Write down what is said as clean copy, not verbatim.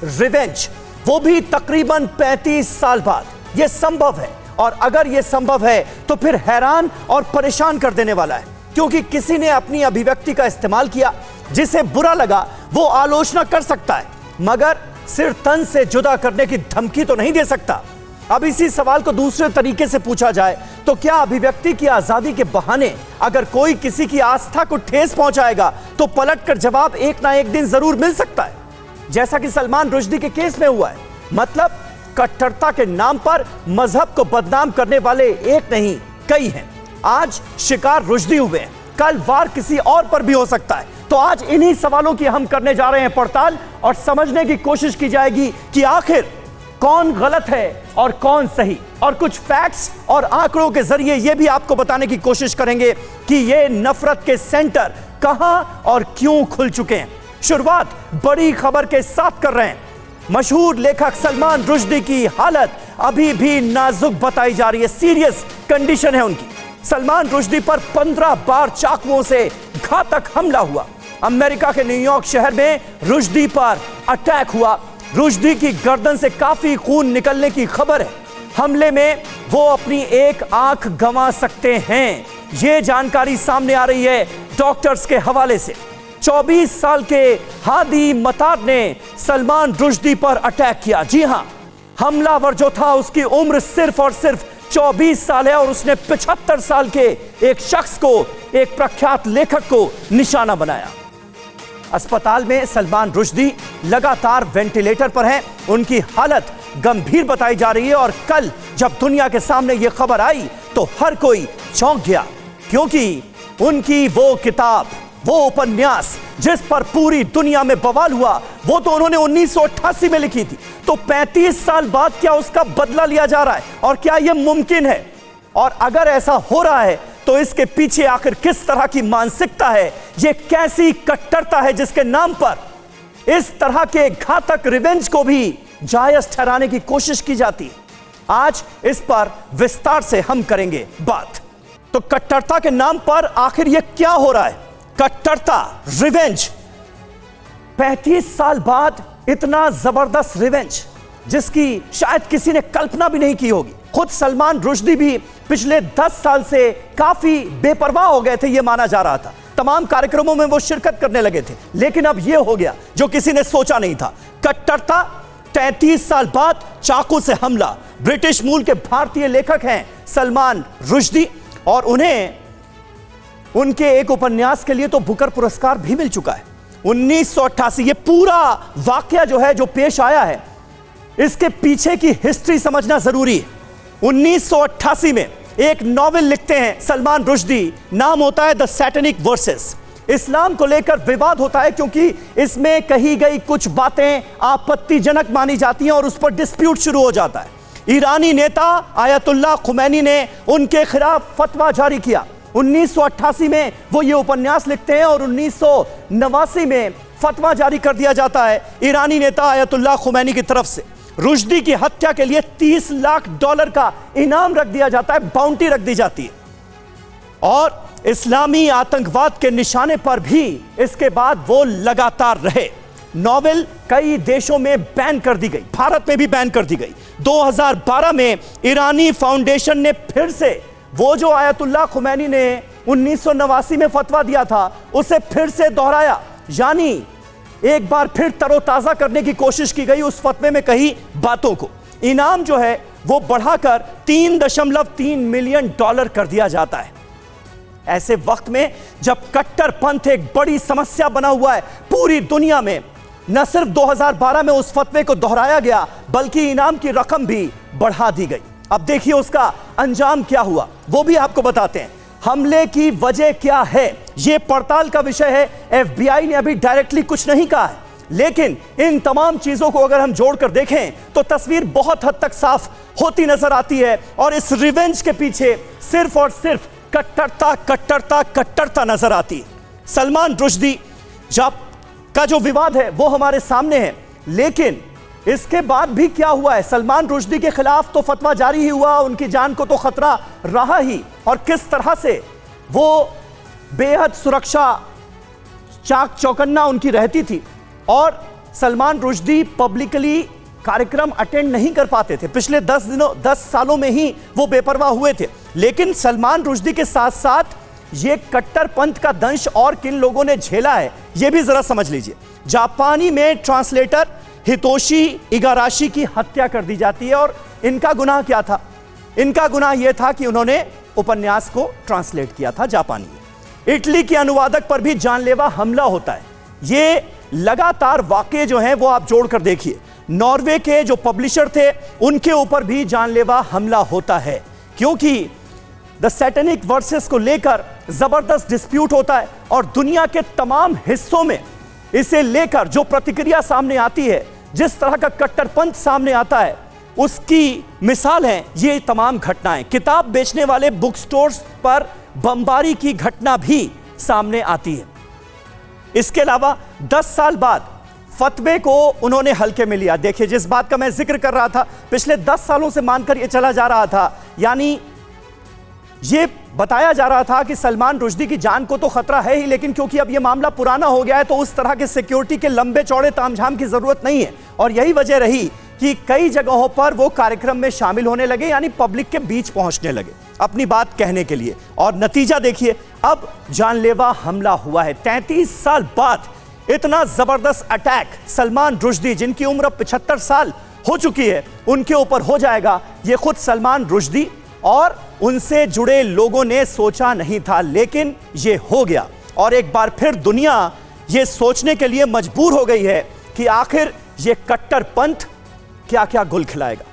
Revenge, वो भी तकरीबन 35 साल बाद। यह संभव है, और अगर यह संभव है तो फिर हैरान और परेशान कर देने वाला है, क्योंकि किसी ने अपनी अभिव्यक्ति का इस्तेमाल किया, जिसे बुरा लगा वो आलोचना कर सकता है, मगर सिर तन से जुदा करने की धमकी तो नहीं दे सकता। अब इसी सवाल को दूसरे तरीके से पूछा जाए तो क्या अभिव्यक्ति की आजादी के बहाने अगर कोई किसी की आस्था को ठेस पहुंचाएगा तो पलटकर जवाब एक ना एक दिन जरूर मिल सकता है, जैसा कि सलमान रुश्दी के केस में हुआ है। मतलब कट्टरता के नाम पर मजहब को बदनाम करने वाले एक नहीं कई हैं। आज शिकार रुश्दी हुए हैं, कल वार किसी और पर भी हो सकता है। तो आज इन्हीं सवालों की हम करने जा रहे हैं पड़ताल, और समझने की कोशिश की जाएगी कि आखिर कौन गलत है और कौन सही, और कुछ फैक्ट्स और आंकड़ों के जरिए यह भी आपको बताने की कोशिश करेंगे कि ये नफरत के सेंटर कहां और क्यों खुल चुके हैं। शुरुआत बड़ी खबर के साथ कर रहे हैं। मशहूर लेखक सलमान रुश्दी की हालत अभी भी नाजुक बताई जा रही है, सीरियस कंडीशन है उनकी। सलमान रुश्दी पर 15 बार चाकुओं से घातक हमला हुआ। अमेरिका के न्यूयॉर्क शहर में रुश्दी पर अटैक हुआ। रुश्दी की गर्दन से काफी खून निकलने की खबर है। हमले में वो अपनी एक आंख गंवा सकते हैं, ये जानकारी सामने आ रही है डॉक्टर्स के हवाले से। 24 साल के हादी मतार ने सलमान रुश्दी पर अटैक किया। जी हां, हमलावर जो था उसकी उम्र सिर्फ और सिर्फ 24 साल है, और उसने 75 साल के एक शख्स को, एक प्रख्यात लेखक को निशाना बनाया। अस्पताल में सलमान रुश्दी लगातार वेंटिलेटर पर हैं। उनकी हालत गंभीर बताई जा रही है, और कल जब दुनिया के सामने यह खबर आई तो हर कोई चौंक गया, क्योंकि उनकी वो किताब, वो उपन्यास जिस पर पूरी दुनिया में बवाल हुआ, वो तो उन्होंने 1988 में लिखी थी। तो 35 साल बाद क्या उसका बदला लिया जा रहा है, और क्या यह मुमकिन है? और अगर ऐसा हो रहा है तो इसके पीछे आखिर किस तरह की मानसिकता है, यह कैसी कट्टरता है जिसके नाम पर इस तरह के घातक रिवेंज को भी जायज ठहराने की कोशिश की जाती है। आज इस पर विस्तार से हम करेंगे बात। तो कट्टरता के नाम पर आखिर यह क्या हो रहा है? कट्टरता, रिवेंज, 35 साल बाद इतना जबरदस्त रिवेंज जिसकी शायद किसी ने कल्पना भी नहीं की होगी। खुद सलमान रुश्दी भी पिछले 10 साल से काफी बेपरवाह हो गए थे, यह माना जा रहा था। तमाम कार्यक्रमों में वो शिरकत करने लगे थे, लेकिन अब यह हो गया जो किसी ने सोचा नहीं था। कट्टरता, 33 साल बाद चाकू से हमला। ब्रिटिश मूल के भारतीय लेखक हैं सलमान रुश्दी, और उन्हें उनके एक उपन्यास के लिए तो बुकर पुरस्कार भी मिल चुका है। 1988 ये पूरा वाकया जो है, जो पेश आया है, इसके पीछे की हिस्ट्री समझना जरूरी है। 1988 में एक नॉवेल लिखते हैं सलमान रुश्दी, नाम होता है द सैटेनिक वर्सेस। इस्लाम को लेकर विवाद होता है क्योंकि इसमें कही गई कुछ बातें आपत्तिजनक मानी जाती हैं और उस पर डिस्प्यूट शुरू हो जाता है। ईरानी नेता आयतुल्लाह खुमैनी ने उनके खिलाफ फतवा जारी किया। 1988 में वो ये उपन्यास लिखते हैं और 1989 में फतवा जारी कर दिया जाता है ईरानी नेता आयतुल्लाह खुमैनी की तरफ से। रुश्दी की हत्या के लिए $30 लाख का इनाम रख दिया जाता है, बाउंटी रख दी जाती है, और इस्लामी आतंकवाद के निशाने पर भी इसके बाद वो लगातार रहे। नॉवेल कई देशों में बैन कर दी गई, भारत में भी बैन कर दी गई। 2012 में ईरानी फाउंडेशन ने फिर से वो जो आयतुल्लाह खुमैनी ने 1989 में फतवा दिया था उसे फिर से दोहराया, यानी एक बार फिर तरोताजा करने की कोशिश की गई उस फतवे में कही बातों को। इनाम जो है वो बढ़ाकर $3.3 मिलियन कर दिया जाता है। ऐसे वक्त में जब कट्टरपंथ एक बड़ी समस्या बना हुआ है पूरी दुनिया में, न सिर्फ 2012 में उस फतवे को दोहराया गया बल्कि इनाम की रकम भी बढ़ा दी गई। अब देखिए उसका अंजाम क्या हुआ, वो भी आपको बताते हैं। हमले की वजह क्या है, यह पड़ताल का विषय है। FBI ने अभी डायरेक्टली कुछ नहीं कहा है, लेकिन इन तमाम चीजों को अगर हम जोड़कर देखें तो तस्वीर बहुत हद तक साफ होती नजर आती है, और इस रिवेंज के पीछे सिर्फ और सिर्फ कट्टरता कट्टरता कट्टरता नजर आती है। सलमान रुश्दी जब का जो विवाद है वो हमारे सामने है, लेकिन इसके बाद भी क्या हुआ है? सलमान रुश्दी के खिलाफ तो फतवा जारी ही हुआ, उनकी जान को तो खतरा रहा ही, और किस तरह से वो बेहद सुरक्षा चाक चौकन्ना उनकी रहती थी। और सलमान रुश्दी पब्लिकली कार्यक्रम अटेंड नहीं कर पाते थे। पिछले 10 सालों में ही वो बेपरवाह हुए थे। लेकिन सलमान रुश्दी के साथ साथ ये कट्टरपंथ का दंश और किन लोगों ने झेला है, ये भी जरा समझ लीजिए। जापानी में ट्रांसलेटर हितोशी इगाराशी की हत्या कर दी जाती है। और इनका गुनाह क्या था? इनका गुनाह यह था कि उन्होंने उपन्यास को ट्रांसलेट किया था जापानी में। इटली के अनुवादक पर भी जानलेवा हमला होता है। ये लगातार वाकये जो हैं वो आप जोड़कर देखिए। नॉर्वे के जो पब्लिशर थे उनके ऊपर भी जानलेवा हमला होता है, क्योंकि द सैटेनिक वर्सेस को लेकर जबरदस्त डिस्प्यूट होता है और दुनिया के तमाम हिस्सों में इसे लेकर जो प्रतिक्रिया सामने आती है, जिस तरह का कट्टरपंथ सामने आता है, उसकी मिसाल है ये तमाम घटनाएं। किताब बेचने वाले बुक स्टोर्स पर बमबारी की घटना भी सामने आती है। इसके अलावा 10 साल बाद फतवे को उन्होंने हल्के में लिया। देखिए, जिस बात का मैं जिक्र कर रहा था, पिछले 10 सालों से मानकर यह चला जा रहा था, यानी ये बताया जा रहा था कि सलमान रुश्दी की जान को तो खतरा है ही, लेकिन क्योंकि अब यह मामला पुराना हो गया है तो उस तरह के सिक्योरिटी के लंबे चौड़े तामझाम की जरूरत नहीं है। और यही वजह रही कि कई जगहों पर वो कार्यक्रम में शामिल होने लगे, यानी पब्लिक के बीच पहुंचने लगे अपनी बात कहने के लिए। और नतीजा देखिए, अब जानलेवा हमला हुआ है। 33 साल बाद इतना जबरदस्त अटैक सलमान रुश्दी, जिनकी उम्र 75 साल हो चुकी है, उनके ऊपर हो जाएगा, ये खुद सलमान रुश्दी और उनसे जुड़े लोगों ने सोचा नहीं था, लेकिन ये हो गया। और एक बार फिर दुनिया ये सोचने के लिए मजबूर हो गई है कि आखिर ये कट्टरपंथ क्या क्या गुल खिलाएगा।